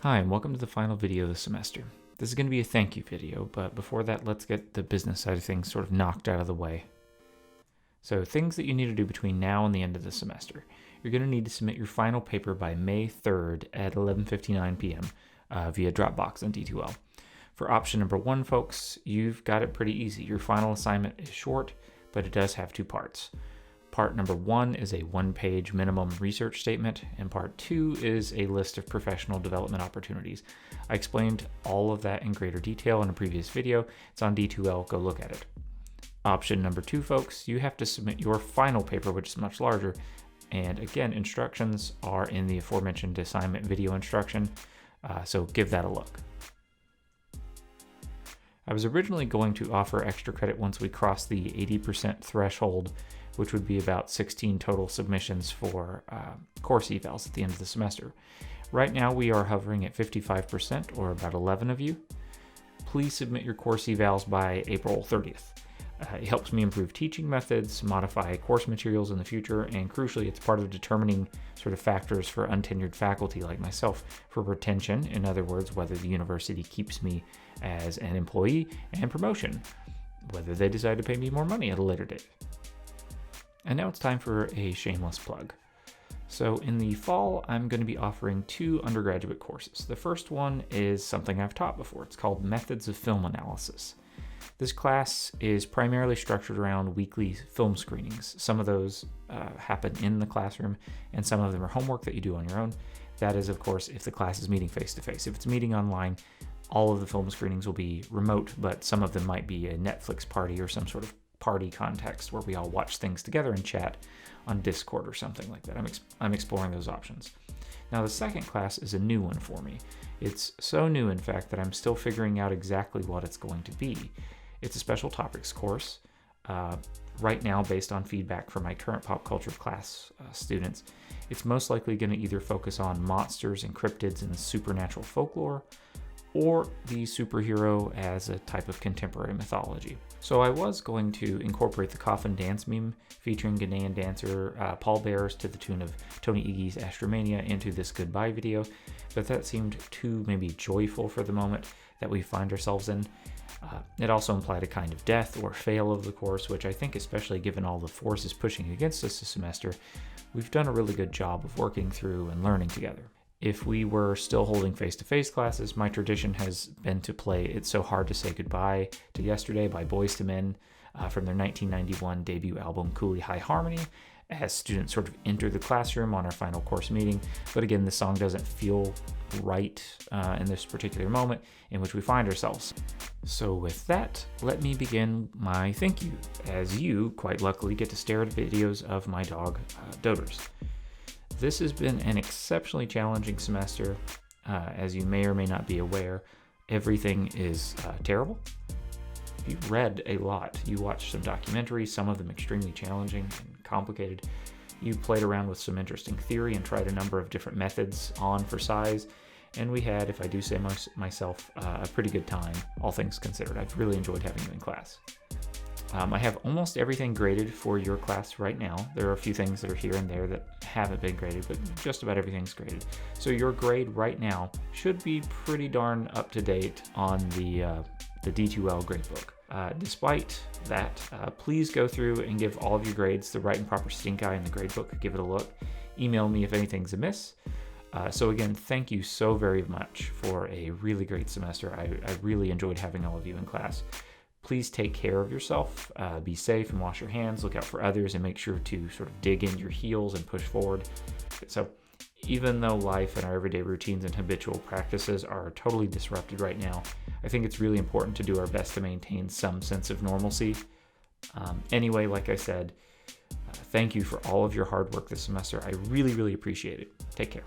Hi, and welcome to the final video of the semester. This is going to be a thank you video, but before that, let's get the business side of things sort of knocked out of the way. So things that you need to do between now and the end of the semester. You're going to need to submit your final paper by May 3rd at 11:59 p.m. Via Dropbox on D2L. For option number 1, folks, you've got it pretty easy. Your final assignment is short, but it does have 2 parts. Part number 1 is a 1-page minimum research statement, and part 2 is a list of professional development opportunities. I explained all of that in greater detail in a previous video. It's on D2L, go look at it. Option number 2, folks, you have to submit your final paper, which is much larger, and again, instructions are in the aforementioned assignment video instruction, so give that a look. I was originally going to offer extra credit once we cross the 80% threshold, which would be about 16 total submissions for course evals at the end of the semester. Right now we are hovering at 55%, or about 11 of you. Please submit your course evals by April 30th. It helps me improve teaching methods, modify course materials in the future, and crucially, it's part of determining sort of factors for untenured faculty like myself for retention. In other words, whether the university keeps me as an employee, and promotion, whether they decide to pay me more money at a later date. And now it's time for a shameless plug. So in the fall, I'm going to be offering 2 undergraduate courses. The first one is something I've taught before. It's called Methods of Film Analysis. This class is primarily structured around weekly film screenings. Some of those happen in the classroom, and some of them are homework that you do on your own. That is, of course, if the class is meeting face-to-face. If it's meeting online, all of the film screenings will be remote, but some of them might be a Netflix party or some sort of party context where we all watch things together and chat on Discord or something like that. I'm exploring those options. Now, the second class is a new one for me. It's so new, in fact, that I'm still figuring out exactly what it's going to be. It's a special topics course. Right now, based on feedback from my current pop culture class students, it's most likely going to either focus on monsters and cryptids and supernatural folklore, or the superhero as a type of contemporary mythology. So I was going to incorporate the coffin dance meme featuring Ghanaian dancer Paul Bearers to the tune of Tony Iggy's Astromania into this goodbye video, but that seemed too maybe joyful for the moment that we find ourselves in. It also implied a kind of death or fail of the course, which I think, especially given all the forces pushing against us this semester, we've done a really good job of working through and learning together. If we were still holding face-to-face classes, my tradition has been to play It's So Hard to Say Goodbye to Yesterday by Boyz II Men from their 1991 debut album Cooley High Harmony, as students sort of enter the classroom on our final course meeting. But again, the song doesn't feel right in this particular moment in which we find ourselves. So with that, let me begin my thank you, as you, quite luckily, get to stare at videos of my dog, Doders. This has been an exceptionally challenging semester. As you may or may not be aware, everything is terrible. You read a lot. You watched some documentaries, some of them extremely challenging and complicated. You played around with some interesting theory and tried a number of different methods on for size. And we had, if I do say myself, a pretty good time, all things considered. I've really enjoyed having you in class. I have almost everything graded for your class right now. There are a few things that are here and there that haven't been graded, but just about everything's graded. So your grade right now should be pretty darn up to date on the D2L gradebook. Despite that, please go through and give all of your grades the right and proper stink eye in the gradebook. Give it a look. Email me if anything's amiss. So again, thank you so very much for a really great semester. I really enjoyed having all of you in class. Please take care of yourself, be safe and wash your hands, look out for others, and make sure to sort of dig in your heels and push forward. So even though life and our everyday routines and habitual practices are totally disrupted right now, I think it's really important to do our best to maintain some sense of normalcy. Anyway, like I said, thank you for all of your hard work this semester. I really, really appreciate it. Take care.